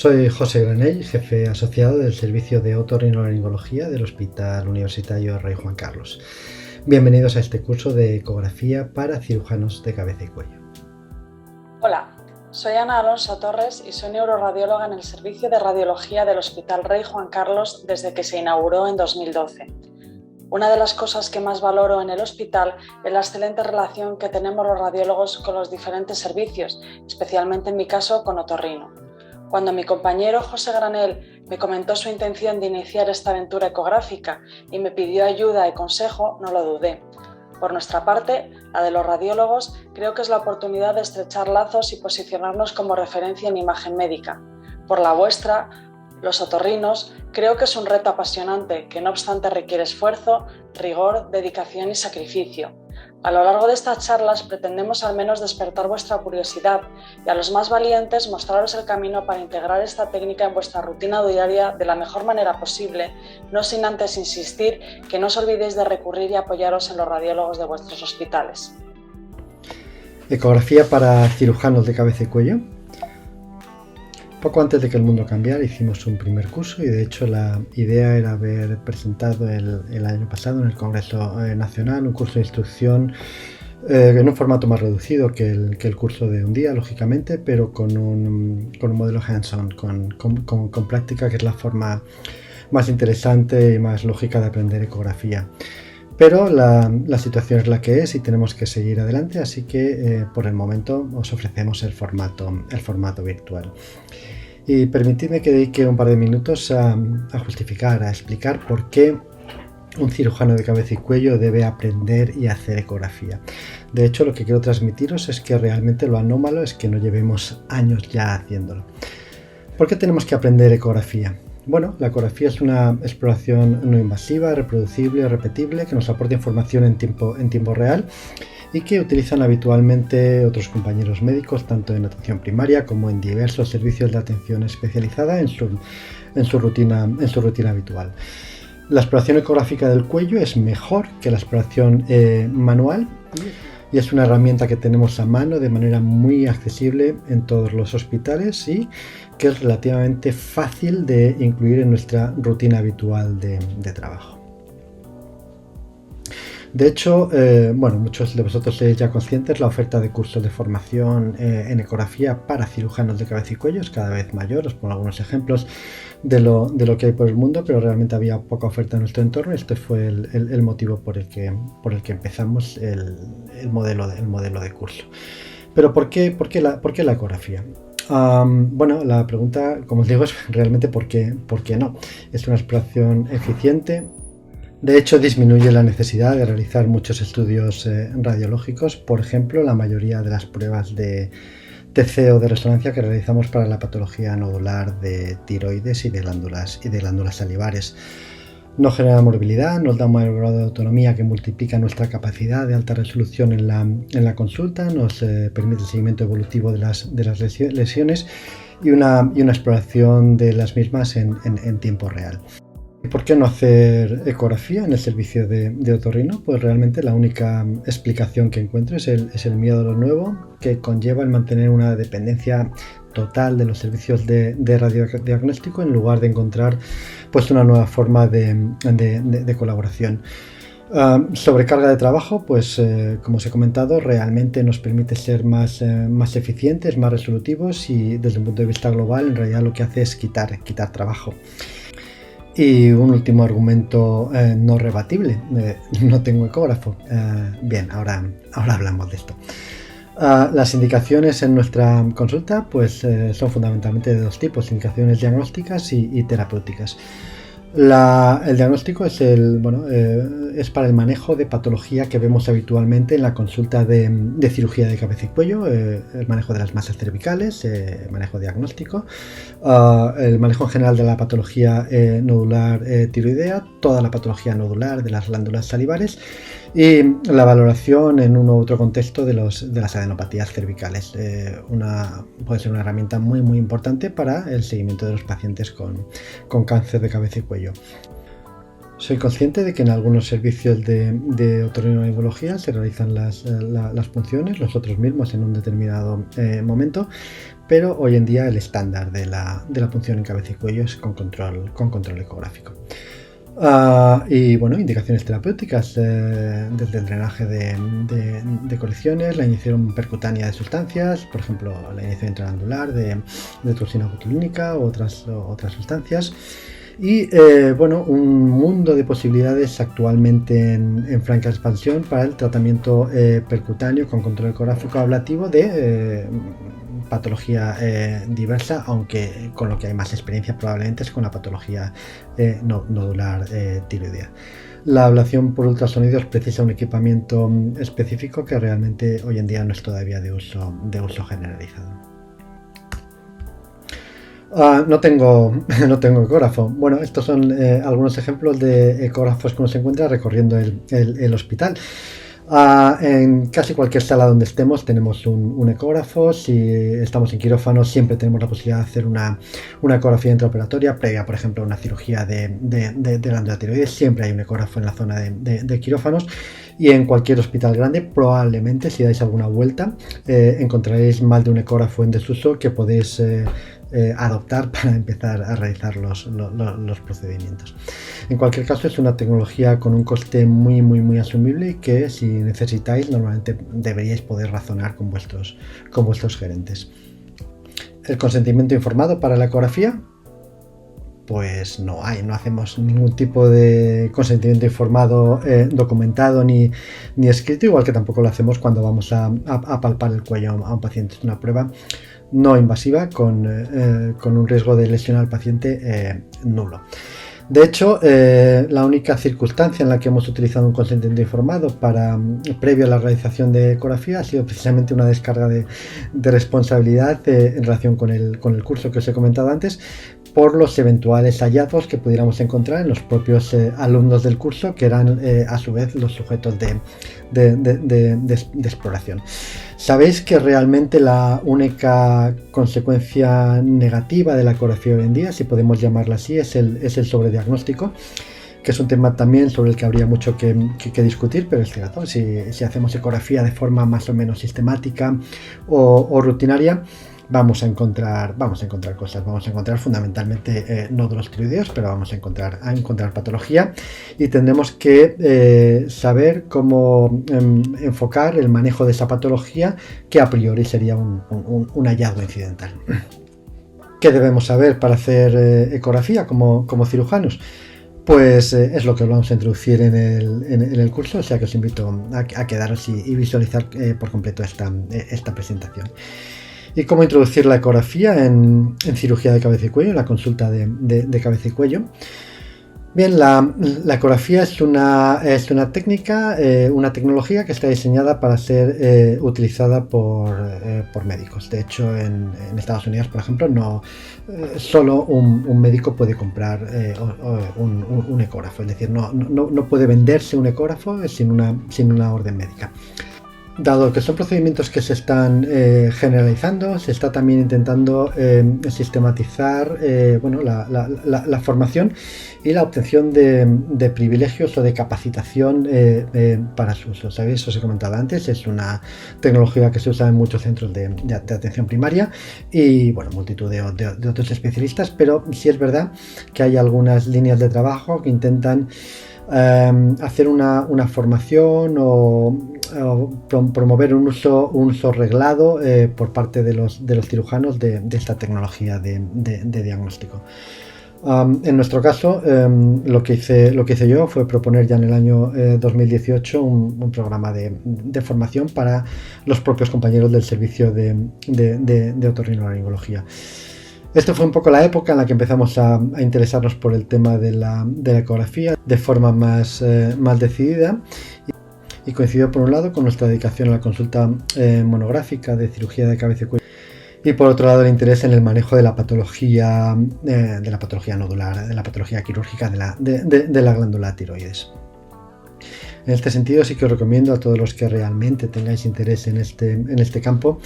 Soy José Granell, jefe asociado del Servicio de Otorrinolaringología del Hospital Universitario Rey Juan Carlos. Bienvenidos a este curso de ecografía para cirujanos de cabeza y cuello. Hola, soy Ana Alonso Torres y soy neuroradióloga en el Servicio de Radiología del Hospital Rey Juan Carlos desde que se inauguró en 2012. Una de las cosas que más valoro en el hospital es la excelente relación que tenemos los radiólogos con los diferentes servicios, especialmente en mi caso con otorrino. Cuando mi compañero José Granell me comentó su intención de iniciar esta aventura ecográfica y me pidió ayuda y consejo, no lo dudé. Por nuestra parte, la de los radiólogos, creo que es la oportunidad de estrechar lazos y posicionarnos como referencia en imagen médica. Por la vuestra, los otorrinos, creo que es un reto apasionante que no obstante requiere esfuerzo, rigor, dedicación y sacrificio. A lo largo de estas charlas pretendemos al menos despertar vuestra curiosidad y a los más valientes mostraros el camino para integrar esta técnica en vuestra rutina diaria de la mejor manera posible, no sin antes insistir que no os olvidéis de recurrir y apoyaros en los radiólogos de vuestros hospitales. Ecografía para cirujanos de cabeza y cuello. Poco antes de que el mundo cambiara hicimos un primer curso y de hecho la idea era haber presentado el año pasado en el Congreso Nacional un curso de instrucción en un formato más reducido que el curso de un día, lógicamente, pero con un modelo hands-on, con práctica, que es la forma más interesante y más lógica de aprender ecografía. Pero la situación es la que es y tenemos que seguir adelante, así que por el momento os ofrecemos el formato virtual. Y permitidme que dedique un par de minutos a justificar, a explicar por qué un cirujano de cabeza y cuello debe aprender y hacer ecografía. De hecho, lo que quiero transmitiros es que realmente lo anómalo es que no llevemos años ya haciéndolo. ¿Por qué tenemos que aprender ecografía? Bueno, la ecografía es una exploración no invasiva, reproducible, repetible, que nos aporta información en tiempo real y que utilizan habitualmente otros compañeros médicos, tanto en atención primaria como en diversos servicios de atención especializada en su rutina habitual. La exploración ecográfica del cuello es mejor que la exploración manual y es una herramienta que tenemos a mano de manera muy accesible en todos los hospitales y que es relativamente fácil de incluir en nuestra rutina habitual de trabajo. De hecho, muchos de vosotros seréis ya conscientes, la oferta de cursos de formación en ecografía para cirujanos de cabeza y cuello es cada vez mayor. Os pongo algunos ejemplos de lo que hay por el mundo, pero realmente había poca oferta en nuestro entorno. Este fue el motivo por el que empezamos el modelo de curso. Pero ¿por qué la ecografía? La pregunta, como os digo, es realmente ¿por qué no? Es una exploración eficiente. De hecho, disminuye la necesidad de realizar muchos estudios radiológicos. Por ejemplo, la mayoría de las pruebas de TC o de resonancia que realizamos para la patología nodular de tiroides y de glándulas salivares. No genera morbilidad, nos da un mayor grado de autonomía que multiplica nuestra capacidad de alta resolución en la consulta, nos permite el seguimiento evolutivo de las lesiones y una exploración de las mismas en tiempo real. ¿Por qué no hacer ecografía en el servicio de otorrino? Pues realmente la única explicación que encuentro es el miedo a lo nuevo, que conlleva el mantener una dependencia total de los servicios de radiodiagnóstico en lugar de encontrar pues una nueva forma de colaboración. Sobrecarga de trabajo, pues como os he comentado, realmente nos permite ser más eficientes, más resolutivos y desde un punto de vista global en realidad lo que hace es quitar trabajo. Y un último argumento no rebatible, no tengo ecógrafo. Bien, ahora hablamos de esto. Las indicaciones en nuestra consulta pues, son fundamentalmente de dos tipos, indicaciones diagnósticas y terapéuticas. El diagnóstico es para el manejo de patología que vemos habitualmente en la consulta de cirugía de cabeza y cuello, el manejo de las masas cervicales, manejo diagnóstico, el manejo en general de la patología nodular tiroidea, toda la patología nodular de las glándulas salivares y la valoración en uno u otro contexto de las adenopatías cervicales. Puede ser una herramienta muy muy importante para el seguimiento de los pacientes con cáncer de cabeza y cuello. Soy consciente de que en algunos servicios de otorrinolaringología se realizan las punciones nosotros mismos en un determinado momento, pero hoy en día el estándar de la punción en cabeza y cuello es con control ecográfico. Y bueno, indicaciones terapéuticas desde el drenaje de colecciones, la inyección percutánea de sustancias, por ejemplo la inyección intraglandular de toxina botulínica u otras sustancias. Y bueno, un mundo de posibilidades actualmente en franca expansión para el tratamiento percutáneo con control ecográfico ablativo de patología diversa, aunque con lo que hay más experiencia probablemente es con la patología nodular tiroidea. La ablación por ultrasonidos precisa un equipamiento específico que realmente hoy en día no es todavía de uso generalizado. No tengo ecógrafo. Bueno, estos son algunos ejemplos de ecógrafos que uno se encuentra recorriendo el hospital. En casi cualquier sala donde estemos tenemos un ecógrafo. Si estamos en quirófano siempre tenemos la posibilidad de hacer una ecografía intraoperatoria previa, por ejemplo, a una cirugía de glándula tiroides. Siempre hay un ecógrafo en la zona de quirófanos. Y en cualquier hospital grande, probablemente, si dais alguna vuelta, encontraréis más de un ecógrafo en desuso que podéis adoptar para empezar a realizar los procedimientos. En cualquier caso, es una tecnología con un coste muy asumible y que, si necesitáis, normalmente deberíais poder razonar con vuestros gerentes. ¿El consentimiento informado para la ecografía? Pues no hacemos ningún tipo de consentimiento informado documentado ni escrito, igual que tampoco lo hacemos cuando vamos a palpar el cuello a un paciente. Es una prueba no invasiva con un riesgo de lesión al paciente nulo. De hecho, la única circunstancia en la que hemos utilizado un consentimiento informado previo a la realización de ecografía ha sido precisamente una descarga de responsabilidad en relación con el curso que os he comentado antes, por los eventuales hallazgos que pudiéramos encontrar en los propios alumnos del curso, que eran a su vez los sujetos de exploración. Sabéis que realmente la única consecuencia negativa de la ecografía hoy en día, si podemos llamarla así, es el sobrediagnóstico, que es un tema también sobre el que habría mucho que discutir, pero es cierto, si hacemos ecografía de forma más o menos sistemática o rutinaria, vamos a encontrar cosas, vamos a encontrar fundamentalmente nódulos tiroideos, pero vamos a encontrar patología, y tendremos que saber cómo enfocar el manejo de esa patología, que a priori sería un hallazgo incidental. ¿Qué debemos saber para hacer ecografía como cirujanos? Pues es lo que vamos a introducir en el curso, o sea que os invito a quedaros y visualizar por completo esta presentación. ¿Y cómo introducir la ecografía en cirugía de cabeza y cuello, en la consulta de cabeza y cuello? Bien, la ecografía es una técnica, una tecnología que está diseñada para ser utilizada por médicos. De hecho, en Estados Unidos, por ejemplo, no solo un médico puede comprar un ecógrafo. Es decir, no puede venderse un ecógrafo sin una orden médica. Dado que son procedimientos que se están generalizando, se está también intentando sistematizar la formación y la obtención de privilegios o de capacitación para su uso. ¿Sabéis? Os he comentado antes, es una tecnología que se usa en muchos centros de atención primaria y bueno, multitud de otros especialistas, pero sí es verdad que hay algunas líneas de trabajo que intentan hacer una formación o promover un uso reglado por parte de los cirujanos de esta tecnología de diagnóstico. En nuestro caso, lo que hice yo fue proponer ya en el año 2018 un programa de formación para los propios compañeros del servicio de otorrinolaringología. Esto fue un poco la época en la que empezamos a interesarnos por el tema de la ecografía de forma más decidida, y coincidió por un lado con nuestra dedicación a la consulta monográfica de cirugía de cabeza y cuello, y por otro lado el interés en el manejo de la patología nodular, de la patología quirúrgica de la glándula tiroides. En este sentido sí que os recomiendo a todos los que realmente tengáis interés en este campo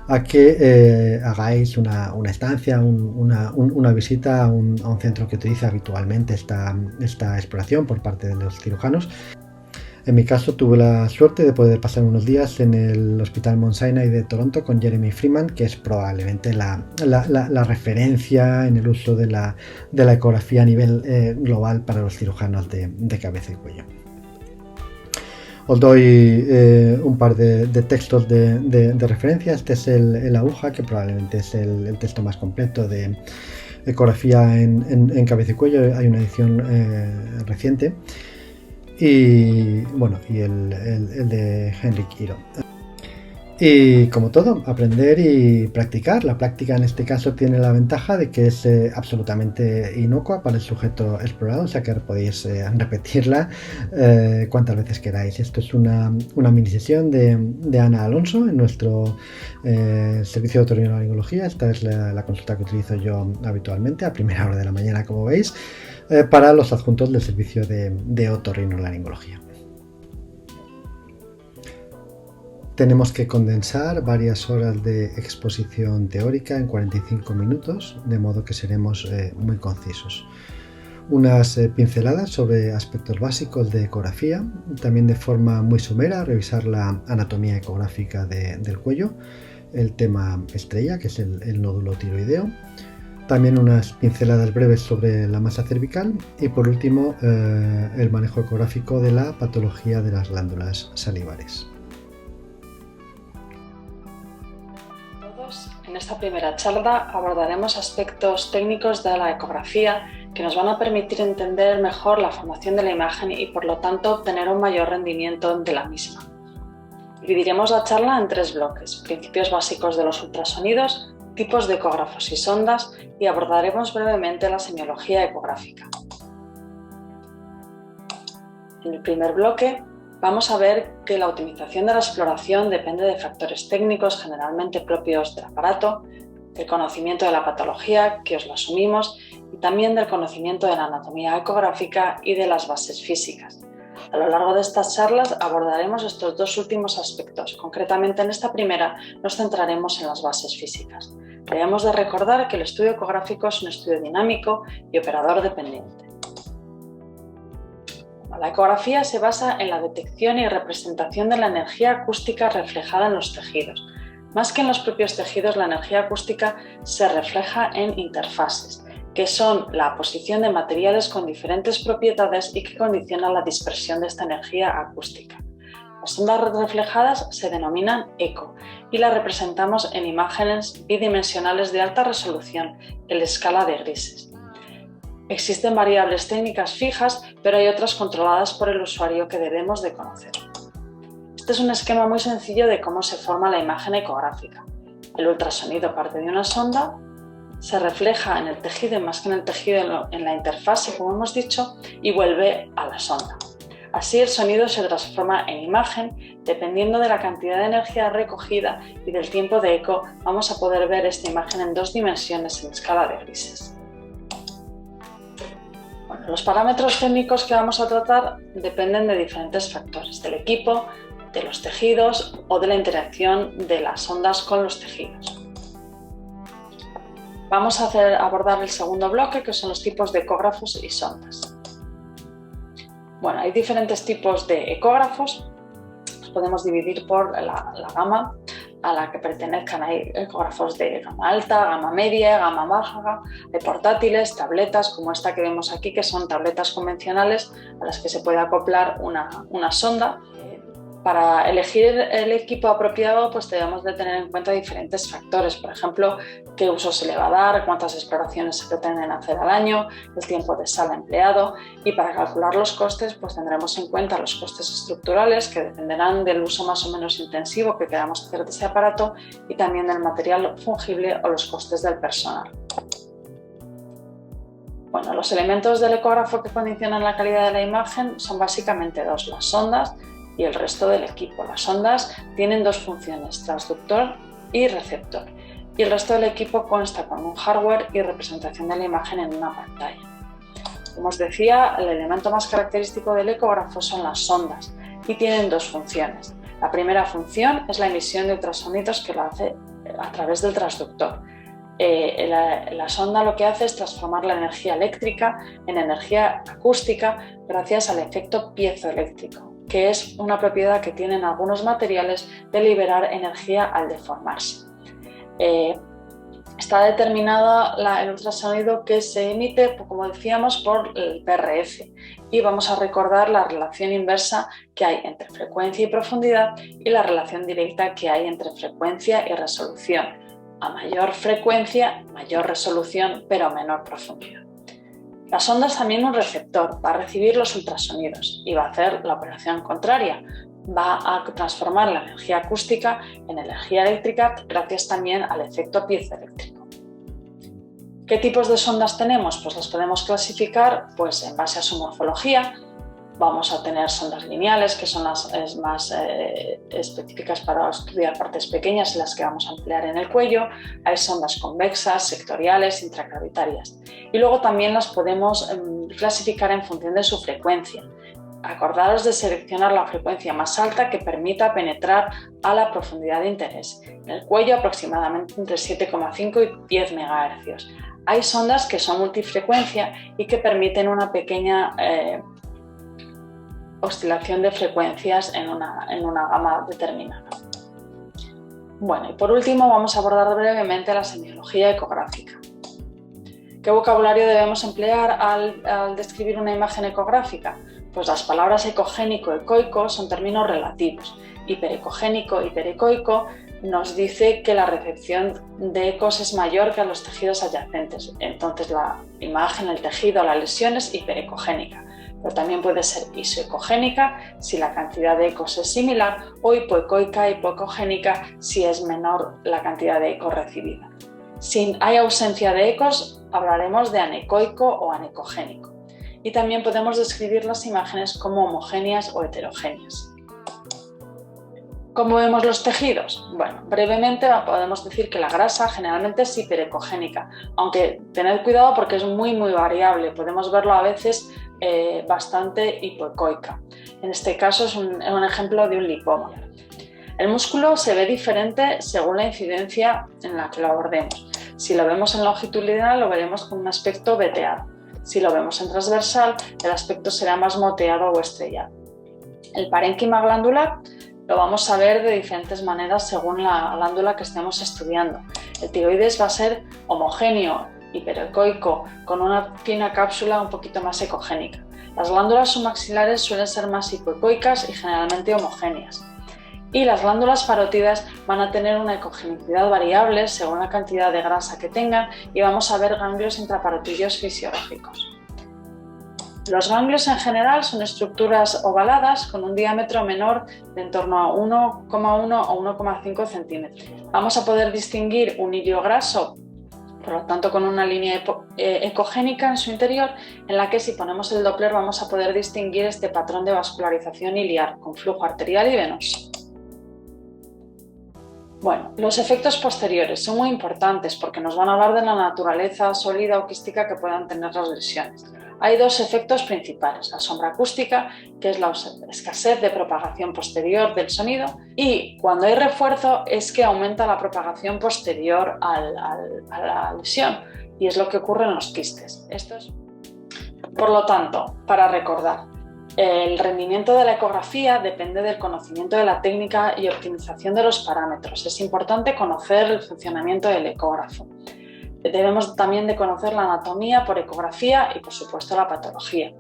a que hagáis una estancia, una visita a un centro que utiliza habitualmente esta exploración por parte de los cirujanos. En mi caso tuve la suerte de poder pasar unos días en el Hospital Mount Sinai de Toronto con Jeremy Freeman, que es probablemente la referencia en el uso de la ecografía a nivel global para los cirujanos de cabeza y cuello. Os doy un par de textos de referencia. Este es el AUJA, que probablemente es el texto más completo de ecografía en cabeza y cuello. Hay una edición reciente. Y bueno, y el de Henrik Iro. Y como todo, aprender y practicar. La práctica en este caso tiene la ventaja de que es absolutamente inocua para el sujeto explorado, o sea que podéis repetirla cuantas veces queráis. Esto es una mini sesión de Ana Alonso en nuestro servicio de otorrinolaringología. Esta es la consulta que utilizo yo habitualmente a primera hora de la mañana, como veis, para los adjuntos del servicio de otorrinolaringología. Tenemos que condensar varias horas de exposición teórica en 45 minutos, de modo que seremos muy concisos. Unas pinceladas sobre aspectos básicos de ecografía, también de forma muy somera revisar la anatomía ecográfica del cuello, el tema estrella, que es el nódulo tiroideo, también unas pinceladas breves sobre la masa cervical y por último el manejo ecográfico de la patología de las glándulas salivares. En esta primera charla abordaremos aspectos técnicos de la ecografía que nos van a permitir entender mejor la formación de la imagen y por lo tanto obtener un mayor rendimiento de la misma. Dividiremos la charla en 3 bloques: principios básicos de los ultrasonidos, tipos de ecógrafos y sondas y abordaremos brevemente la semiología ecográfica. En el primer bloque vamos a ver que la optimización de la exploración depende de factores técnicos generalmente propios del aparato, del conocimiento de la patología, que os lo asumimos, y también del conocimiento de la anatomía ecográfica y de las bases físicas. A lo largo de estas charlas abordaremos estos 2 últimos aspectos. Concretamente en esta primera nos centraremos en las bases físicas. Debemos de recordar que el estudio ecográfico es un estudio dinámico y operador dependiente. La ecografía se basa en la detección y representación de la energía acústica reflejada en los tejidos. Más que en los propios tejidos, la energía acústica se refleja en interfaces, que son la posición de materiales con diferentes propiedades y que condicionan la dispersión de esta energía acústica. Las ondas reflejadas se denominan eco y las representamos en imágenes bidimensionales de alta resolución en la escala de grises. Existen variables técnicas fijas, pero hay otras controladas por el usuario que debemos de conocer. Este es un esquema muy sencillo de cómo se forma la imagen ecográfica. El ultrasonido parte de una sonda, se refleja en el tejido, más que en el tejido, en la interfase, como hemos dicho, y vuelve a la sonda. Así el sonido se transforma en imagen. Dependiendo de la cantidad de energía recogida y del tiempo de eco, vamos a poder ver esta imagen en 2 dimensiones en escala de grises. Bueno, los parámetros técnicos que vamos a tratar dependen de diferentes factores, del equipo, de los tejidos o de la interacción de las ondas con los tejidos. Vamos a abordar el segundo bloque, que son los tipos de ecógrafos y sondas. Bueno, hay diferentes tipos de ecógrafos. Los podemos dividir por la gama a la que pertenezcan. Hay ecógrafos de gama alta, gama media, gama baja. Hay portátiles, tabletas como esta que vemos aquí, que son tabletas convencionales a las que se puede acoplar una sonda. Para elegir el equipo apropiado, pues debemos de tener en cuenta diferentes factores. Por ejemplo, qué uso se le va a dar, cuántas exploraciones se pretenden hacer al año, el tiempo de sala empleado. Y para calcular los costes, pues tendremos en cuenta los costes estructurales, que dependerán del uso más o menos intensivo que queramos hacer de ese aparato, y también del material fungible o los costes del personal. Bueno, los elementos del ecógrafo que condicionan la calidad de la imagen son básicamente 2, las sondas y el resto del equipo. Las sondas tienen 2 funciones, transductor y receptor, y el resto del equipo consta con un hardware y representación de la imagen en una pantalla. Como os decía, el elemento más característico del ecógrafo son las sondas. y tienen dos funciones. La primera función es la emisión de ultrasonidos, que lo hace a través del transductor. La sonda lo que hace es transformar la energía eléctrica en energía acústica gracias al efecto piezoeléctrico, que es una propiedad que tienen algunos materiales de liberar energía al deformarse. Está determinado el ultrasonido que se emite, como decíamos, por el PRF, y vamos a recordar la relación inversa que hay entre frecuencia y profundidad y la relación directa que hay entre frecuencia y resolución. A mayor frecuencia, mayor resolución, pero a menor profundidad. La sonda es también un receptor, va a recibir los ultrasonidos y va a hacer la operación contraria. Va a transformar la energía acústica en energía eléctrica gracias también al efecto piezoeléctrico. ¿Qué tipos de sondas tenemos? Pues las podemos clasificar en base a su morfología. Vamos a tener sondas lineales, que son las más específicas para estudiar partes pequeñas y las que vamos a emplear en el cuello. Hay sondas convexas, sectoriales, intragravitarias. Y luego también las podemos clasificar en función de su frecuencia. Acordaros de seleccionar la frecuencia más alta que permita penetrar a la profundidad de interés. En el cuello aproximadamente entre 7,5 y 10 MHz. Hay sondas que son multifrecuencia y que permiten una pequeña oscilación de frecuencias en una gama determinada. Bueno, y por último vamos a abordar brevemente la semiología ecográfica. ¿Qué vocabulario debemos emplear al describir una imagen ecográfica? Pues las palabras ecogénico, ecoico son términos relativos. Hiperecogénico, hiperecoico nos dice que la recepción de ecos es mayor que a los tejidos adyacentes. Entonces la imagen, el tejido, la lesión es hiperecogénica. Pero también puede ser isoecogénica si la cantidad de ecos es similar, o hipoecoica, hipoecogénica si es menor la cantidad de ecos recibida. Si hay ausencia de ecos, hablaremos de anecoico o anecogénico. Y también podemos describir las imágenes como homogéneas o heterogéneas. ¿Cómo vemos los tejidos? Bueno, brevemente podemos decir que la grasa generalmente es hiperecogénica, aunque tened cuidado porque es muy variable. Podemos verlo a veces bastante hipoecoica. En este caso es un ejemplo de un lipoma. El músculo se ve diferente según la incidencia en la que lo abordemos. Si lo vemos en longitudinal, lo veremos con un aspecto veteado. Si lo vemos en transversal, el aspecto será más moteado o estrellado. El parénquima glandular lo vamos a ver de diferentes maneras según la glándula que estemos estudiando. El tiroides va a ser homogéneo, hiperecoico, con una fina cápsula un poquito más ecogénica. Las glándulas submaxilares suelen ser más hipoecoicas y generalmente homogéneas. Y las glándulas parótidas van a tener una ecogenicidad variable según la cantidad de grasa que tengan, y vamos a ver ganglios intraparotídeos fisiológicos. Los ganglios en general son estructuras ovaladas con un diámetro menor de en torno a 1,1 o 1,5 centímetros. Vamos a poder distinguir un hilio graso, por lo tanto con una línea ecogénica en su interior, en la que si ponemos el Doppler vamos a poder distinguir este patrón de vascularización iliar con flujo arterial y venoso. Bueno, los efectos posteriores son muy importantes porque nos van a hablar de la naturaleza sólida o quística que puedan tener las lesiones. Hay dos efectos principales: la sombra acústica, que es la escasez de propagación posterior del sonido, y cuando hay refuerzo es que aumenta la propagación posterior a la lesión, y es lo que ocurre en los quistes. Por lo tanto, para recordar, el rendimiento de la ecografía depende del conocimiento de la técnica y optimización de los parámetros. Es importante conocer el funcionamiento del ecógrafo. Debemos también de conocer la anatomía por ecografía y, por supuesto, la patología.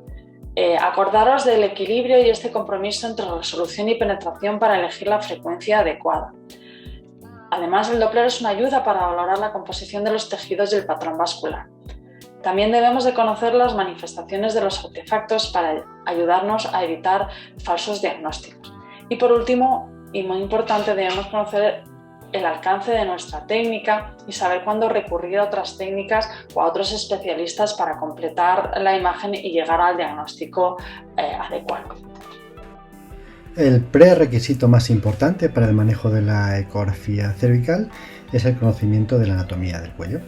Acordaros del equilibrio y este compromiso entre resolución y penetración para elegir la frecuencia adecuada. Además, el Doppler es una ayuda para valorar la composición de los tejidos y el patrón vascular. También debemos de conocer las manifestaciones de los artefactos para ayudarnos a evitar falsos diagnósticos. Y por último, y muy importante, debemos conocer el alcance de nuestra técnica y saber cuándo recurrir a otras técnicas o a otros especialistas para completar la imagen y llegar al diagnóstico adecuado. El prerequisito más importante para el manejo de la ecografía cervical es el conocimiento de la anatomía del cuello.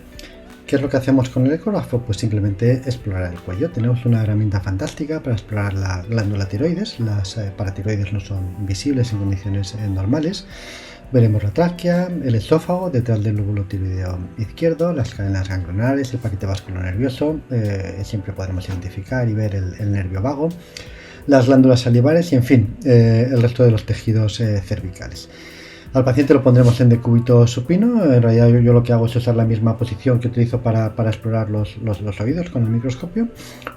¿Qué es lo que hacemos con el ecógrafo? Pues simplemente explorar el cuello. Tenemos una herramienta fantástica para explorar la glándula tiroides. Las paratiroides no son visibles en condiciones normales. Veremos la tráquea, el esófago, detrás del lóbulo tiroideo izquierdo, las cadenas ganglionares, el paquete vasculonervioso, siempre podremos identificar y ver el nervio vago, las glándulas salivares y, en fin, el resto de los tejidos cervicales. Al paciente lo pondremos en decúbito supino. En realidad yo lo que hago es usar la misma posición que utilizo para explorar los oídos con el microscopio.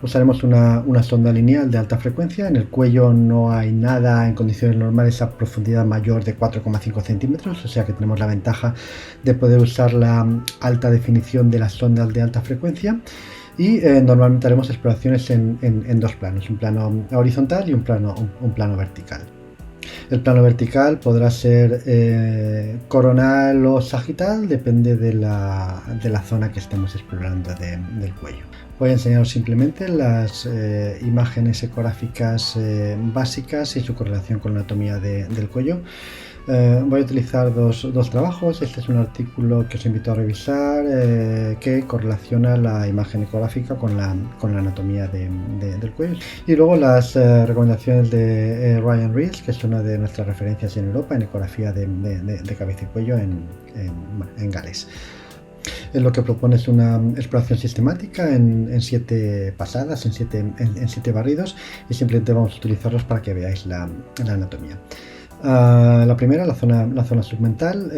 Usaremos una sonda lineal de alta frecuencia. En el cuello no hay nada en condiciones normales a profundidad mayor de 4,5 centímetros, o sea que tenemos la ventaja de poder usar la alta definición de las sondas de alta frecuencia. Y normalmente haremos exploraciones en dos planos, un plano horizontal y un plano vertical. El plano vertical podrá ser coronal o sagital, depende de la zona que estemos explorando del cuello. Voy a enseñaros simplemente las imágenes ecográficas básicas y su correlación con la anatomía del cuello. Voy a utilizar dos trabajos. Este es un artículo que os invito a revisar que correlaciona la imagen ecográfica con la anatomía del cuello. Y luego las recomendaciones de Ryan Rees, que es una de nuestras referencias en Europa en ecografía de cabeza y cuello en Gales. Lo que propone es una exploración sistemática en 7 pasadas, en 7 barridos, y simplemente vamos a utilizarlos para que veáis la anatomía. La primera, la zona submental,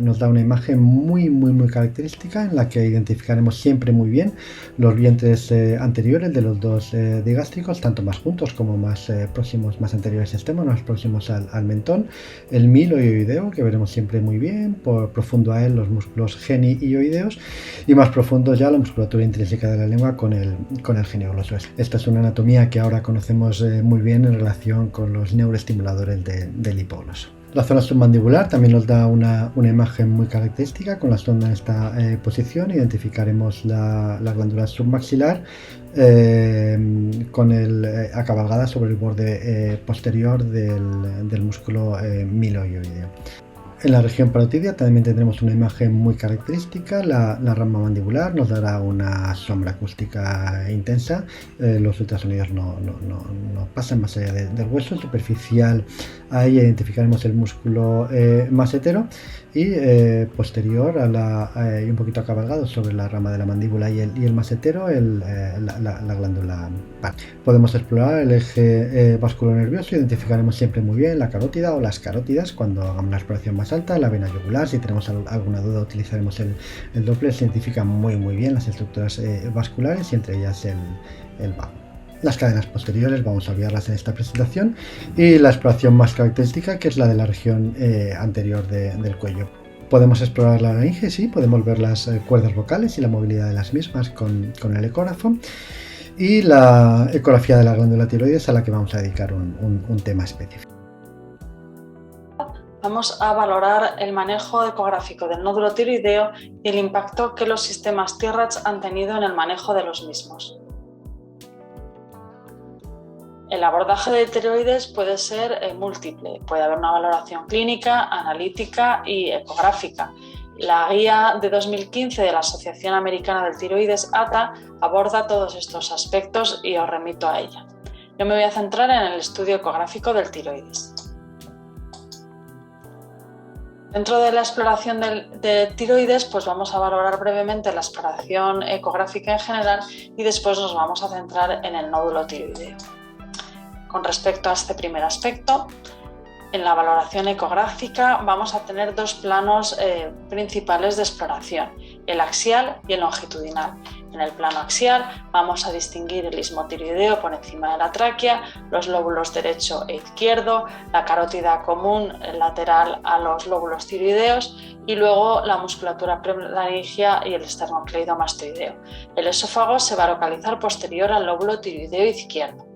nos da una imagen muy característica en la que identificaremos siempre muy bien los vientres anteriores de los dos digástricos, tanto más juntos como más próximos, más anteriores estemos, más próximos al mentón, el miloioideo, que veremos siempre muy bien, por profundo a él los músculos geni-ioideos, y más profundo ya la musculatura intrínseca de la lengua con el genio-gloso. Esta es una anatomía que ahora conocemos muy bien en relación con los neuroestimuladores del hipogloso. La zona submandibular también nos da una imagen muy característica. Con la sonda en esta posición identificaremos la glándula submaxilar acabalgada sobre el borde posterior del músculo miloioideo. En la región parotidia también tendremos una imagen muy característica. La rama mandibular nos dará una sombra acústica intensa. Los ultrasonidos no pasan más allá del hueso superficial. Ahí identificaremos el músculo masetero y posterior y un poquito acabalgado sobre la rama de la mandíbula y el masetero la glándula par. Podemos explorar el eje vasculonervioso. Identificaremos siempre muy bien la carótida o las carótidas cuando hagamos la exploración más alta, la vena yugular. Si tenemos alguna duda utilizaremos el Doppler. Se identifican muy bien las estructuras vasculares y entre ellas el vago. Las cadenas posteriores vamos a olvidarlas en esta presentación, y la exploración más característica, que es la de la región anterior del cuello. Podemos explorar la laringe, sí, podemos ver las cuerdas vocales y la movilidad de las mismas con el ecógrafo, y la ecografía de la glándula tiroides, a la que vamos a dedicar un tema específico. Vamos a valorar el manejo ecográfico del nódulo tiroideo y el impacto que los sistemas TIRADS han tenido en el manejo de los mismos. El abordaje de tiroides puede ser múltiple. Puede haber una valoración clínica, analítica y ecográfica. La guía de 2015 de la Asociación Americana del Tiroides, ATA, aborda todos estos aspectos y os remito a ella. Yo me voy a centrar en el estudio ecográfico del tiroides. Dentro de la exploración de tiroides, pues vamos a valorar brevemente la exploración ecográfica en general y después nos vamos a centrar en el nódulo tiroideo. Con respecto a este primer aspecto, en la valoración ecográfica vamos a tener dos planos principales de exploración, el axial y el longitudinal. En el plano axial vamos a distinguir el istmo tiroideo por encima de la tráquea, los lóbulos derecho e izquierdo, la carótida común lateral a los lóbulos tiroideos y luego la musculatura prelaringia y el esternocleidomastoideo. El esófago se va a localizar posterior al lóbulo tiroideo izquierdo.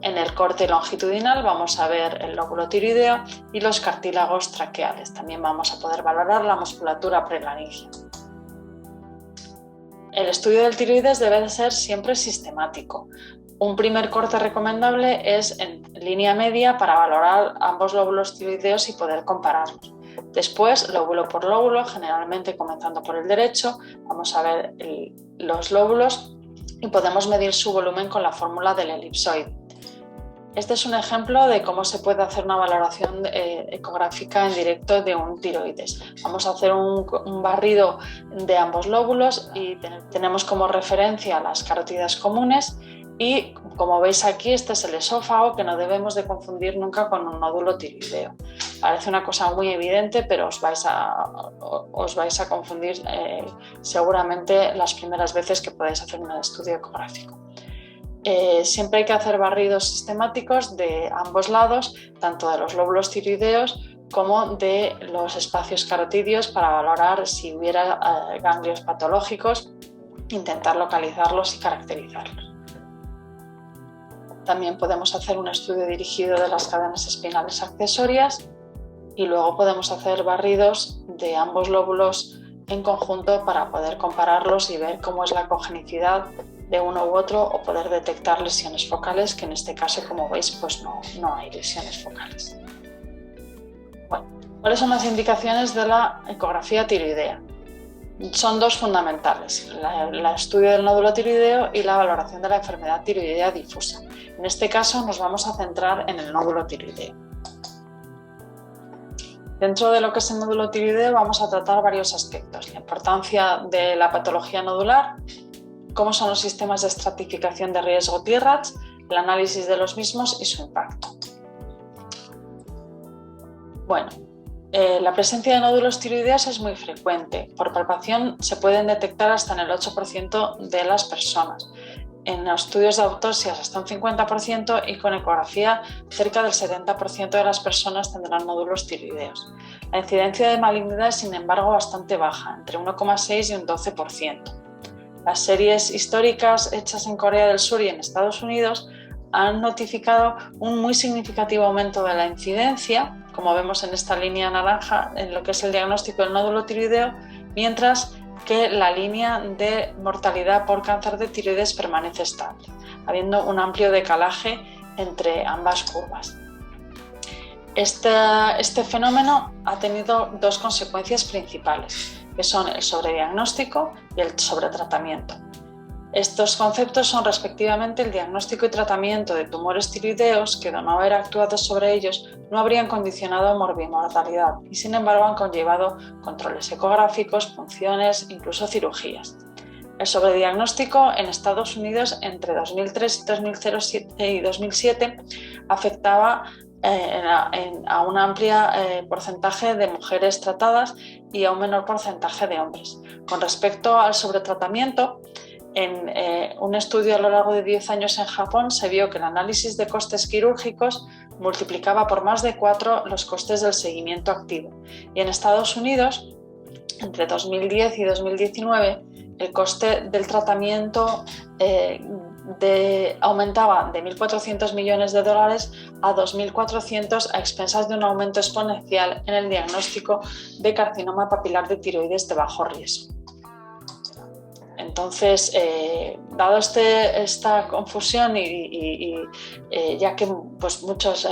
En el corte longitudinal vamos a ver el lóbulo tiroideo y los cartílagos traqueales. También vamos a poder valorar la musculatura prelaringia. El estudio del tiroides debe de ser siempre sistemático. Un primer corte recomendable es en línea media para valorar ambos lóbulos tiroideos y poder compararlos. Después, lóbulo por lóbulo, generalmente comenzando por el derecho, vamos a ver los lóbulos y podemos medir su volumen con la fórmula del elipsoide. Este es un ejemplo de cómo se puede hacer una valoración ecográfica en directo de un tiroides. Vamos a hacer un barrido de ambos lóbulos y tenemos como referencia las carótidas comunes y, como veis aquí, este es el esófago, que no debemos de confundir nunca con un nódulo tiroideo. Parece una cosa muy evidente, pero os vais a confundir seguramente las primeras veces que podáis hacer un estudio ecográfico. Siempre hay que hacer barridos sistemáticos de ambos lados, tanto de los lóbulos tiroideos como de los espacios carotídeos, para valorar si hubiera ganglios patológicos, intentar localizarlos y caracterizarlos. También podemos hacer un estudio dirigido de las cadenas espinales accesorias y luego podemos hacer barridos de ambos lóbulos en conjunto para poder compararlos y ver cómo es la cogenicidad de uno u otro, o poder detectar lesiones focales, que en este caso, como veis, pues no hay lesiones focales. Bueno, ¿cuáles son las indicaciones de la ecografía tiroidea? Son dos fundamentales: el estudio del nódulo tiroideo y la valoración de la enfermedad tiroidea difusa. En este caso nos vamos a centrar en el nódulo tiroideo. Dentro de lo que es el nódulo tiroideo vamos a tratar varios aspectos: la importancia de la patología nodular, cómo son los sistemas de estratificación de riesgo TIRADS, el análisis de los mismos y su impacto. Bueno, la presencia de nódulos tiroideos es muy frecuente. Por palpación se pueden detectar hasta en el 8% de las personas. En estudios de autopsias hasta un 50%, y con ecografía cerca del 70% de las personas tendrán nódulos tiroideos. La incidencia de malignidad es, sin embargo, bastante baja, entre 1,6 y un 12%. Las series históricas hechas en Corea del Sur y en Estados Unidos han notificado un muy significativo aumento de la incidencia, como vemos en esta línea naranja, en lo que es el diagnóstico del nódulo tiroideo, mientras que la línea de mortalidad por cáncer de tiroides permanece estable, habiendo un amplio decalaje entre ambas curvas. Este fenómeno ha tenido dos consecuencias principales, que son el sobrediagnóstico y el sobretratamiento. Estos conceptos son respectivamente el diagnóstico y tratamiento de tumores tiroideos que, de no haber actuado sobre ellos, no habrían condicionado morbimortalidad y, sin embargo, han conllevado controles ecográficos, punciones, incluso cirugías. El sobrediagnóstico en Estados Unidos entre 2003 y 2007 afectaba a un amplio porcentaje de mujeres tratadas y a un menor porcentaje de hombres. Con respecto al sobretratamiento, en un estudio a lo largo de 10 años en Japón se vio que el análisis de costes quirúrgicos multiplicaba por más de 4 los costes del seguimiento activo. Y en Estados Unidos, entre 2010 y 2019, el coste del tratamiento aumentaba de $1.400 millones a $2.400, a expensas de un aumento exponencial en el diagnóstico de carcinoma papilar de tiroides de bajo riesgo. Entonces, dado esta confusión y ya que pues, muchos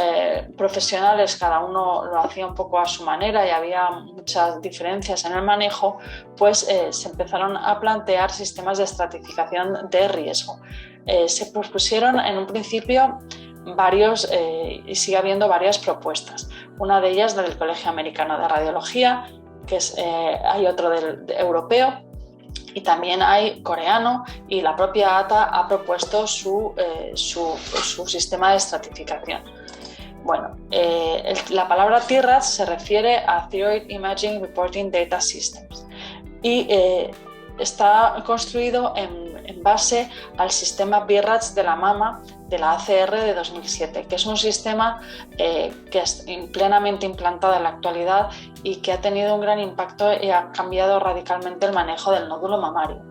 profesionales, cada uno lo hacía un poco a su manera y había muchas diferencias en el manejo, pues se empezaron a plantear sistemas de estratificación de riesgo. Se propusieron en un principio varios, y sigue habiendo varias propuestas. Una de ellas del Colegio Americano de Radiología, hay otro europeo, y también hay coreano, y la propia ATA ha propuesto su sistema de estratificación. Bueno, la palabra TIRADS se refiere a Thyroid Imaging Reporting Data Systems y está construido en base al sistema BIRADS de la mama de la ACR de 2007, que es un sistema que es plenamente implantado en la actualidad y que ha tenido un gran impacto y ha cambiado radicalmente el manejo del nódulo mamario.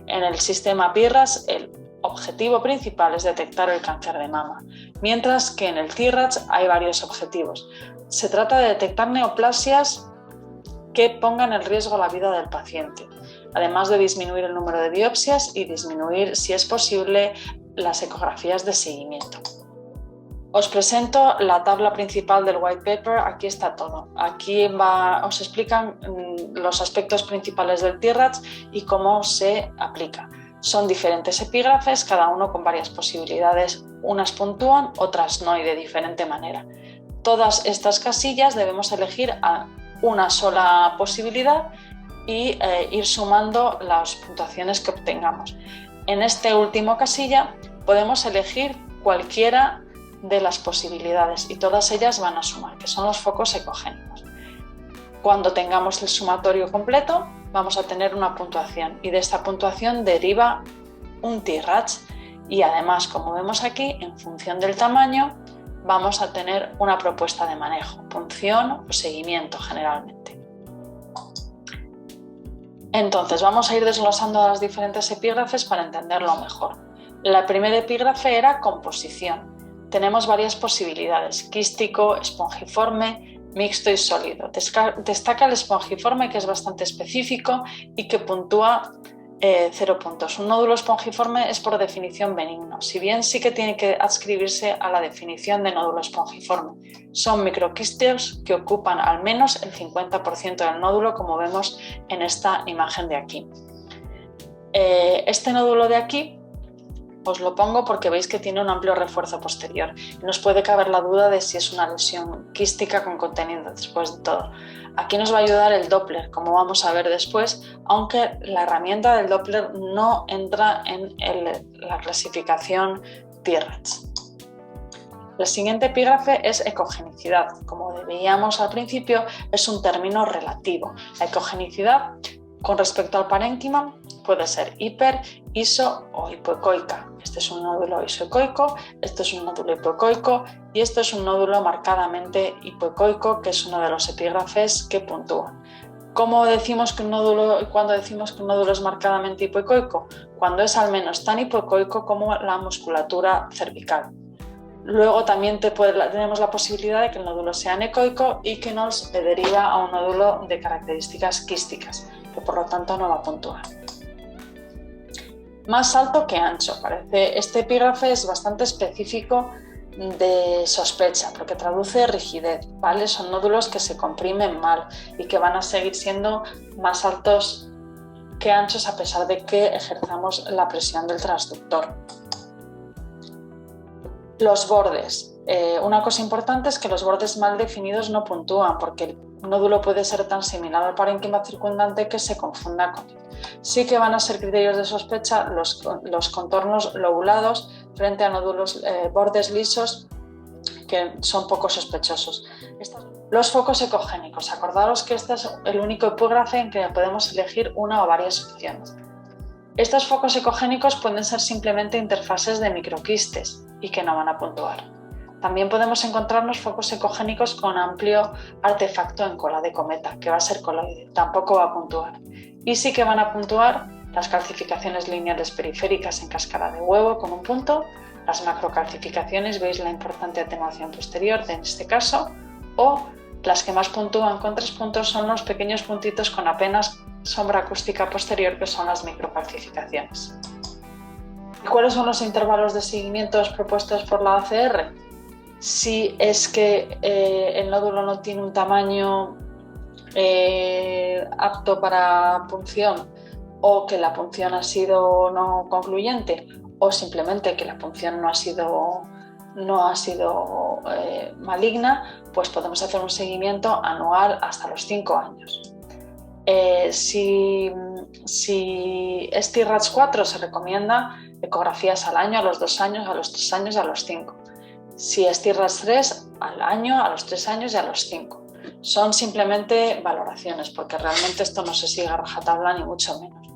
En el sistema BIRADS, el objetivo principal es detectar el cáncer de mama, mientras que en el TIRADS hay varios objetivos. Se trata de detectar neoplasias que pongan en riesgo la vida del paciente, además de disminuir el número de biopsias y disminuir, si es posible, las ecografías de seguimiento. Os presento la tabla principal del white paper. Aquí está todo. Aquí os explican los aspectos principales del TIRADS y cómo se aplica. Son diferentes epígrafes, cada uno con varias posibilidades. Unas puntúan, otras no, y de diferente manera. Todas estas casillas debemos elegir a una sola posibilidad y ir sumando las puntuaciones que obtengamos. En este último casilla podemos elegir cualquiera de las posibilidades y todas ellas van a sumar, que son los focos ecogénicos. Cuando tengamos el sumatorio completo, vamos a tener una puntuación y de esta puntuación deriva un TIRADS y además, como vemos aquí, en función del tamaño vamos a tener una propuesta de manejo, punción o seguimiento generalmente. Entonces vamos a ir desglosando las diferentes epígrafes para entenderlo mejor. La primera epígrafe era composición. Tenemos varias posibilidades: quístico, espongiforme, mixto y sólido. Destaca el espongiforme, que es bastante específico y que puntúa 0 puntos. Un nódulo espongiforme es por definición benigno, si bien sí que tiene que adscribirse a la definición de nódulo espongiforme. Son microquísteos que ocupan al menos el 50% del nódulo, como vemos en esta imagen de aquí. Este nódulo de aquí os lo pongo porque veis que tiene un amplio refuerzo posterior. Nos puede caber la duda de si es una lesión quística con contenido después de todo. Aquí nos va a ayudar el Doppler, como vamos a ver después, aunque la herramienta del Doppler no entra en la clasificación TIRADS. La siguiente epígrafe es ecogenicidad. Como veíamos al principio, es un término relativo. La ecogenicidad con respecto al parénquima puede ser hiper, iso o hipoecoica. Este es un nódulo isoecoico, este es un nódulo hipoecoico y esto es un nódulo marcadamente hipoecoico, que es uno de los epígrafes que puntúan. ¿Cómo decimos que un nódulo y cuándo decimos que un nódulo es marcadamente hipoecoico? Cuando es al menos tan hipoecoico como la musculatura cervical. Luego también tenemos la posibilidad de que el nódulo sea anecoico y que nos deriva a un nódulo de características quísticas, que por lo tanto no va a puntuar. Más alto que ancho. Este epígrafe es bastante específico de sospecha porque traduce rigidez, ¿vale? Son nódulos que se comprimen mal y que van a seguir siendo más altos que anchos a pesar de que ejerzamos la presión del transductor. Los bordes. Una cosa importante es que los bordes mal definidos no puntúan porque el nódulo puede ser tan similar al parénquima circundante que se confunda con él. Sí que van a ser criterios de sospecha los contornos lobulados frente a nódulos bordes lisos que son poco sospechosos. Los focos ecogénicos. Acordaros que este es el único epígrafe en que podemos elegir una o varias opciones. Estos focos ecogénicos pueden ser simplemente interfaces de microquistes y que no van a puntuar. También podemos encontrarnos focos ecogénicos con amplio artefacto en cola de cometa, que va a ser coloide, tampoco va a puntuar. Y sí que van a puntuar las calcificaciones lineales periféricas en cáscara de huevo con un punto, las macrocalcificaciones, veis la importante atenuación posterior en este caso, o las que más puntúan con 3 puntos son los pequeños puntitos con apenas sombra acústica posterior, que son las microcalcificaciones. ¿Y cuáles son los intervalos de seguimientos propuestos por la ACR? Si es que el nódulo no tiene un tamaño apto para punción, o que la punción ha sido no concluyente, o simplemente que la punción no ha sido maligna, pues podemos hacer un seguimiento anual hasta los 5 años. Si es TIRADS 4, se recomienda ecografías al año, a los 2 años, a los 3 años y a los 5. Si es TIRADS 3, al año, a los 3 años y a los 5. Son simplemente valoraciones, porque realmente esto no se sigue a rajatabla ni mucho menos.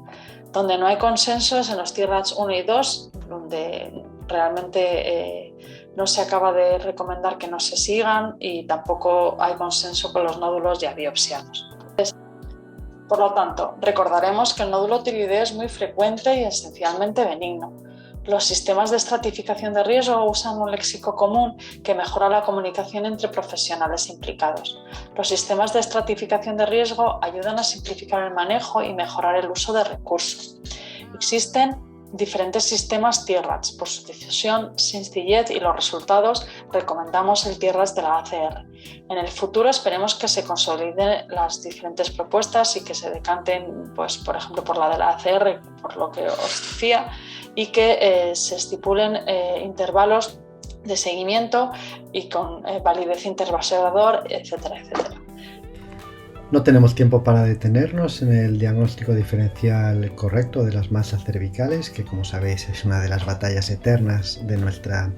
Donde no hay consensos en los TIRADS 1 y 2, donde realmente no se acaba de recomendar que no se sigan y tampoco hay consenso con los nódulos ya biopsiados. Por lo tanto, recordaremos que el nódulo tiroideo es muy frecuente y esencialmente benigno. Los sistemas de estratificación de riesgo usan un léxico común que mejora la comunicación entre profesionales implicados. Los sistemas de estratificación de riesgo ayudan a simplificar el manejo y mejorar el uso de recursos. Existen diferentes sistemas TIRADS por su difusión, sencillez y los resultados. Recomendamos el TIRADS de la ACR. En el futuro esperemos que se consoliden las diferentes propuestas y que se decanten, pues, por ejemplo, por la de la ACR, por lo que os decía, y que se estipulen intervalos de seguimiento y con validez intervasador, etcétera, etcétera. No tenemos tiempo para detenernos en el diagnóstico diferencial correcto de las masas cervicales, que como sabéis es una de las batallas eternas de nuestra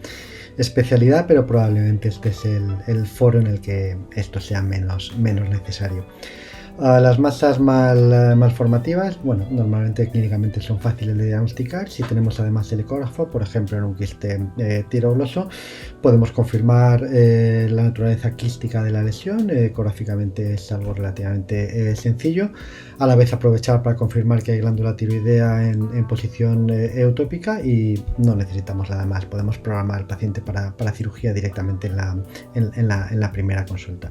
especialidad, pero probablemente este es el foro en el que esto sea menos necesario. Las masas malformativas, bueno, normalmente clínicamente son fáciles de diagnosticar. Si tenemos además el ecógrafo, por ejemplo en un quiste tirogloso, podemos confirmar la naturaleza quística de la lesión. Ecográficamente es algo relativamente sencillo. A la vez aprovechar para confirmar que hay glándula tiroidea en posición eutópica y no necesitamos nada más. Podemos programar al paciente para cirugía directamente en la primera consulta.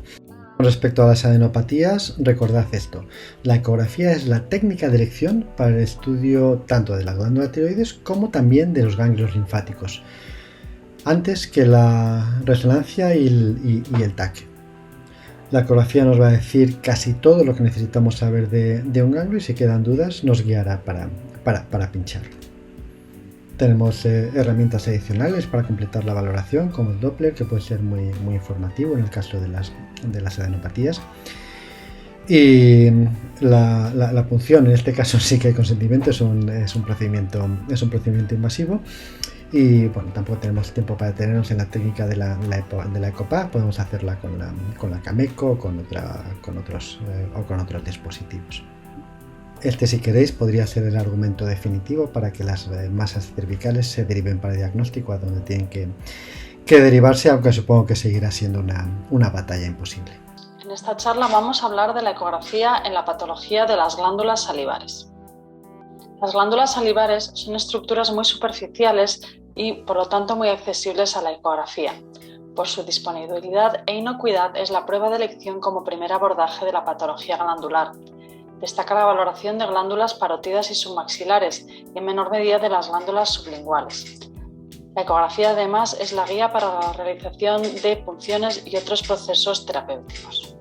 Con respecto a las adenopatías, recordad esto: la ecografía es la técnica de elección para el estudio tanto de la glándula tiroides como también de los ganglios linfáticos, antes que la resonancia y el TAC. La ecografía nos va a decir casi todo lo que necesitamos saber de un ganglio y si quedan dudas nos guiará para pinchar. Tenemos herramientas adicionales para completar la valoración, como el Doppler, que puede ser muy informativo en el caso de las adenopatías. Y la punción, en este caso sí que hay consentimiento, es un procedimiento invasivo. Y bueno, tampoco tenemos tiempo para detenernos en la técnica de la ECOPAC. Podemos hacerla con la Cameco o con otros dispositivos. Este, si queréis, podría ser el argumento definitivo para que las masas cervicales se deriven para diagnóstico a donde tienen que derivarse, aunque supongo que seguirá siendo una batalla imposible. En esta charla vamos a hablar de la ecografía en la patología de las glándulas salivares. Las glándulas salivares son estructuras muy superficiales y, por lo tanto, muy accesibles a la ecografía. Por su disponibilidad e inocuidad es la prueba de elección como primer abordaje de la patología glandular. Destaca la valoración de glándulas parótidas y submaxilares y en menor medida de las glándulas sublinguales. La ecografía además es la guía para la realización de punciones y otros procesos terapéuticos.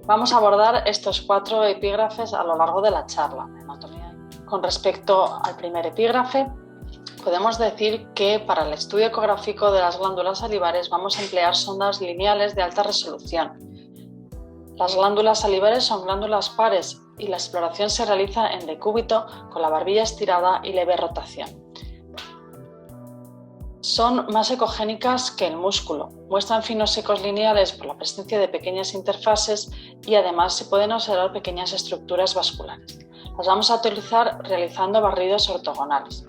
Vamos a abordar estos 4 epígrafes a lo largo de la charla. Con respecto al primer epígrafe, podemos decir que para el estudio ecográfico de las glándulas salivares vamos a emplear sondas lineales de alta resolución. Las glándulas salivares son glándulas pares y la exploración se realiza en decúbito con la barbilla estirada y leve rotación. Son más ecogénicas que el músculo, muestran finos ecos lineales por la presencia de pequeñas interfases y además se pueden observar pequeñas estructuras vasculares. Las vamos a utilizar realizando barridos ortogonales.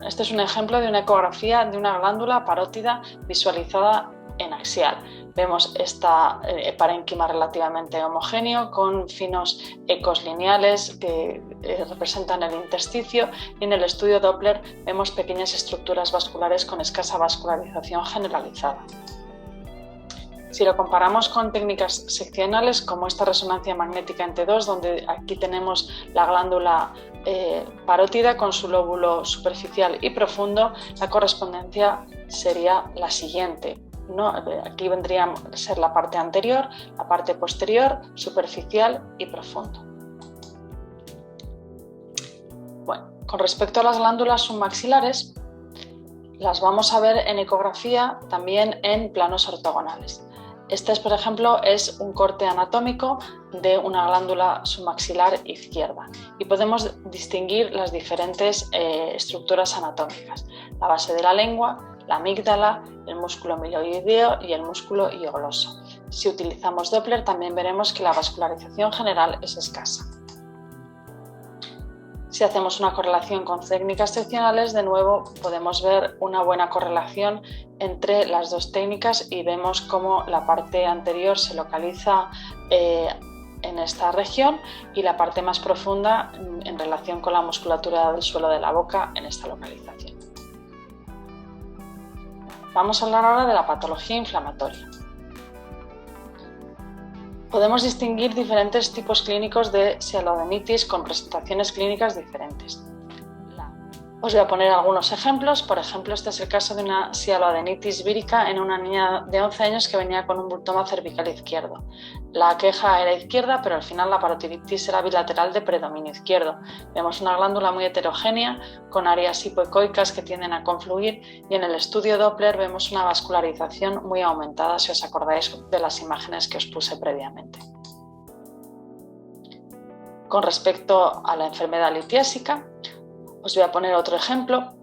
Este es un ejemplo de una ecografía de una glándula parótida visualizada en axial. Vemos esta parénquima relativamente homogéneo con finos ecos lineales que representan el intersticio y en el estudio Doppler vemos pequeñas estructuras vasculares con escasa vascularización generalizada. Si lo comparamos con técnicas seccionales como esta resonancia magnética en T2, donde aquí tenemos la glándula parótida con su lóbulo superficial y profundo, la correspondencia sería la siguiente. Aquí vendría a ser la parte anterior, la parte posterior, superficial y profundo. Bueno, con respecto a las glándulas submaxilares, las vamos a ver en ecografía también en planos ortogonales. Este, por ejemplo, es un corte anatómico de una glándula submaxilar izquierda y podemos distinguir las diferentes estructuras anatómicas: la base de la lengua, la amígdala, el músculo milioideo y el músculo hiogloso. Si utilizamos Doppler también veremos que la vascularización general es escasa. Si hacemos una correlación con técnicas seccionales, de nuevo podemos ver una buena correlación entre las dos técnicas y vemos cómo la parte anterior se localiza en esta región y la parte más profunda en relación con la musculatura del suelo de la boca en esta localización. Vamos a hablar ahora de la patología inflamatoria. Podemos distinguir diferentes tipos clínicos de sialodenitis con presentaciones clínicas diferentes. Os voy a poner algunos ejemplos. Por ejemplo, este es el caso de una sialoadenitis vírica en una niña de 11 años que venía con un bultoma cervical izquierdo. La queja era izquierda, pero al final la parotiditis era bilateral de predominio izquierdo. Vemos una glándula muy heterogénea con áreas hipoecoicas que tienden a confluir, y en el estudio Doppler vemos una vascularización muy aumentada, si os acordáis de las imágenes que os puse previamente. Con respecto a la enfermedad litiásica, os voy a poner otro ejemplo.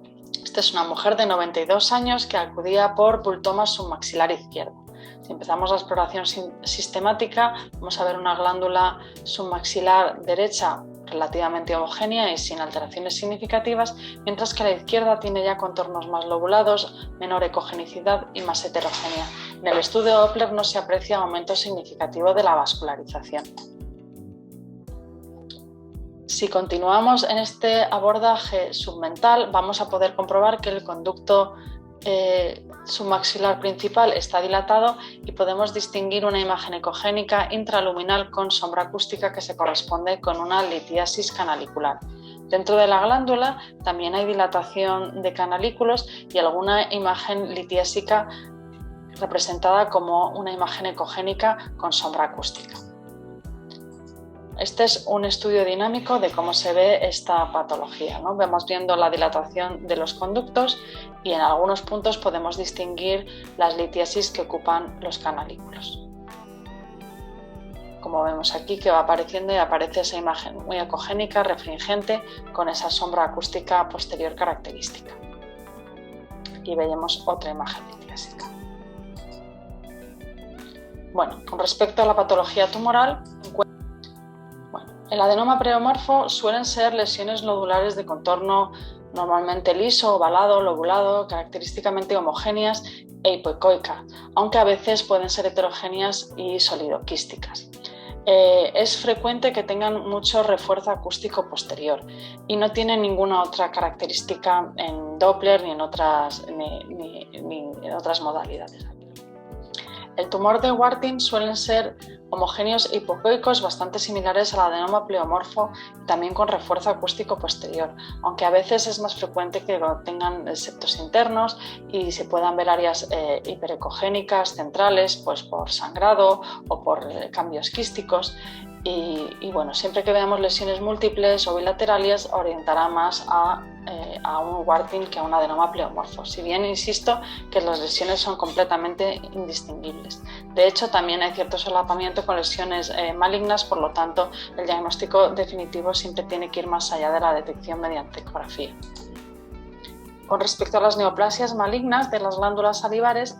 Esta es una mujer de 92 años que acudía por bultoma submaxilar izquierdo. Si empezamos la exploración sistemática, vamos a ver una glándula submaxilar derecha relativamente homogénea y sin alteraciones significativas, mientras que la izquierda tiene ya contornos más lobulados, menor ecogenicidad y más heterogénea. En el estudio Doppler no se aprecia aumento significativo de la vascularización. Si continuamos en este abordaje submental, vamos a poder comprobar que el conducto submaxilar principal está dilatado y podemos distinguir una imagen ecogénica intraluminal con sombra acústica que se corresponde con una litiasis canalicular. Dentro de la glándula también hay dilatación de canalículos y alguna imagen litiásica representada como una imagen ecogénica con sombra acústica. Este es un estudio dinámico de cómo se ve esta patología, ¿no? Vemos viendo la dilatación de los conductos y en algunos puntos podemos distinguir las litiasis que ocupan los canalículos. Como vemos aquí que va apareciendo y aparece esa imagen muy ecogénica, refringente, con esa sombra acústica posterior característica. Aquí veamos otra imagen litiásica. Bueno, con respecto a la patología tumoral, el adenoma pleomorfo suelen ser lesiones nodulares de contorno normalmente liso, ovalado, lobulado, característicamente homogéneas e hipoecoicas, aunque a veces pueden ser heterogéneas y solidoquísticas. Es frecuente que tengan mucho refuerzo acústico posterior y no tienen ninguna otra característica en Doppler ni en otras modalidades. El tumor de Warthin suelen ser homogéneos e hipoecoicos bastante similares al adenoma pleomorfo, también con refuerzo acústico posterior, aunque a veces es más frecuente que tengan septos internos y se puedan ver áreas hiperecogénicas centrales, pues por sangrado o por cambios quísticos. Y bueno, siempre que veamos lesiones múltiples o bilaterales orientará más a un Warthin que a un adenoma pleomorfo, si bien insisto que las lesiones son completamente indistinguibles. De hecho, también hay cierto solapamiento con lesiones malignas, por lo tanto el diagnóstico definitivo siempre tiene que ir más allá de la detección mediante ecografía. Con respecto a las neoplasias malignas de las glándulas salivares,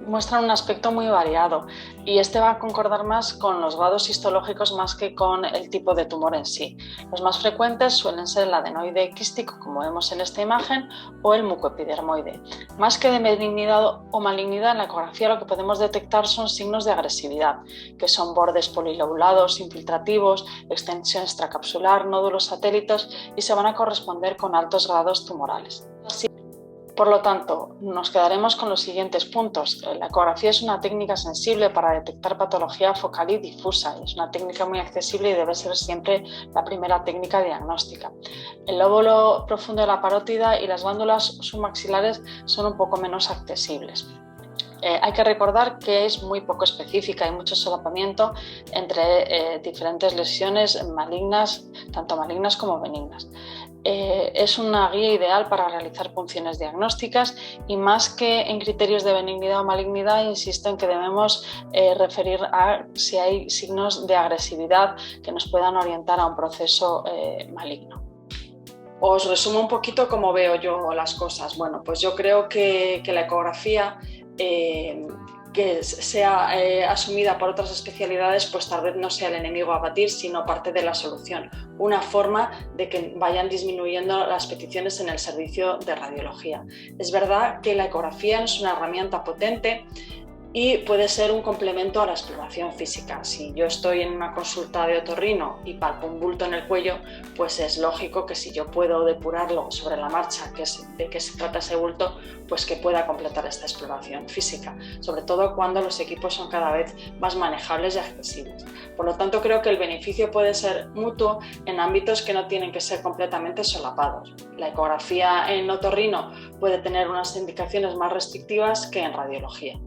muestran un aspecto muy variado y este va a concordar más con los grados histológicos más que con el tipo de tumor en sí. Los más frecuentes suelen ser el adenoide quístico, como vemos en esta imagen, o el mucoepidermoide. Más que de benignidad o malignidad, en la ecografía lo que podemos detectar son signos de agresividad, que son bordes polilobulados, infiltrativos, extensión extracapsular, nódulos satélites, y se van a corresponder con altos grados tumorales. Por lo tanto, nos quedaremos con los siguientes puntos. La ecografía es una técnica sensible para detectar patología focal y difusa. Es una técnica muy accesible y debe ser siempre la primera técnica diagnóstica. El lóbulo profundo de la parótida y las glándulas submaxilares son un poco menos accesibles. Hay que recordar que es muy poco específica, hay mucho solapamiento entre diferentes lesiones malignas, tanto malignas como benignas. Es una guía ideal para realizar punciones diagnósticas y más que en criterios de benignidad o malignidad, insisto en que debemos referir a si hay signos de agresividad que nos puedan orientar a un proceso maligno. Os resumo un poquito cómo veo yo las cosas. Bueno, pues yo creo que la ecografía que sea asumida por otras especialidades, pues tal vez no sea el enemigo a batir, sino parte de la solución. Una forma de que vayan disminuyendo las peticiones en el servicio de radiología. Es verdad que la ecografía es una herramienta potente, y puede ser un complemento a la exploración física. Si yo estoy en una consulta de otorrino y palpo un bulto en el cuello, pues es lógico que si yo puedo depurarlo sobre la marcha, de qué se trata ese bulto, pues que pueda completar esta exploración física, sobre todo cuando los equipos son cada vez más manejables y accesibles. Por lo tanto, creo que el beneficio puede ser mutuo en ámbitos que no tienen que ser completamente solapados. La ecografía en otorrino puede tener unas indicaciones más restrictivas que en radiología.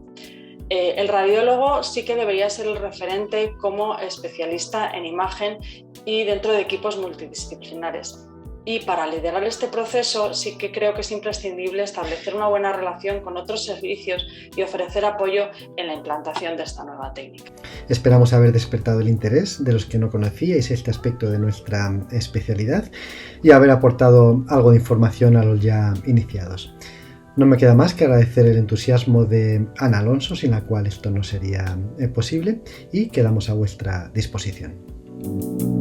El radiólogo sí que debería ser el referente como especialista en imagen y dentro de equipos multidisciplinares. Y para liderar este proceso sí que creo que es imprescindible establecer una buena relación con otros servicios y ofrecer apoyo en la implantación de esta nueva técnica. Esperamos haber despertado el interés de los que no conocíais este aspecto de nuestra especialidad y haber aportado algo de información a los ya iniciados. No me queda más que agradecer el entusiasmo de Ana Alonso, sin la cual esto no sería posible, y quedamos a vuestra disposición.